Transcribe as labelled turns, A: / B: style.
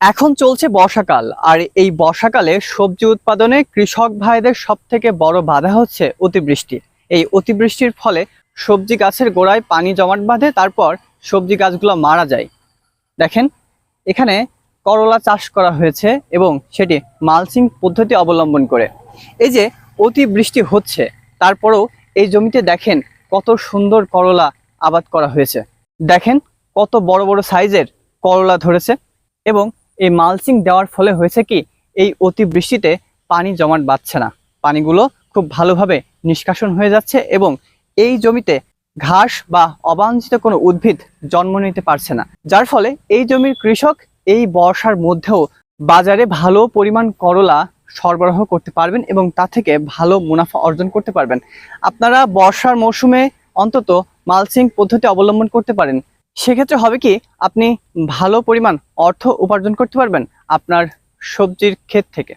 A: এখন চলছে বর্ষাকাল, আর এই বর্ষাকালে সবজি উৎপাদনে কৃষক ভাইদের সব থেকে বড় বাধা হচ্ছে অতিবৃষ্টি। এই অতিবৃষ্টির ফলে সবজি গাছের গোড়ায় পানি জমাট বাঁধে, তারপর সবজি গাছগুলো মারা যায়। দেখেন, এখানে করলা চাষ করা হয়েছে এবং সেটি মালচিং পদ্ধতি অবলম্বন করে। এই যে অতিবৃষ্টি হচ্ছে, তারপরেও এই জমিতে দেখেন কত সুন্দর করলা আবাদ করা হয়েছে। দেখেন কত বড় বড় সাইজের করলা ধরেছে। এবং এই মালচিং দেওয়ার ফলে হয়েছে কি, এই অতিবৃষ্টিতে পানি জমাট বাঁধছে না, পানিগুলো খুব ভালোভাবে নিষ্কাশন হয়ে যাচ্ছে এবং এই জমিতে ঘাস বা অবাঞ্ছিত কোনো উদ্ভিদ জন্ম নিতে পারছে না, যার ফলে এই জমির কৃষক এই বর্ষার মধ্যেও বাজারে ভালো পরিমাণ করলা সরবরাহ করতে পারবেন এবং তা থেকে ভালো মুনাফা অর্জন করতে পারবেন। আপনারা বর্ষার মৌসুমে অন্তত মালচিং পদ্ধতি অবলম্বন করতে পারেন। সেক্ষেত্রে হবে কি, আপনি ভালো পরিমাণ অর্থ উপার্জন করতে পারবেন আপনার সবজির ক্ষেত থেকে।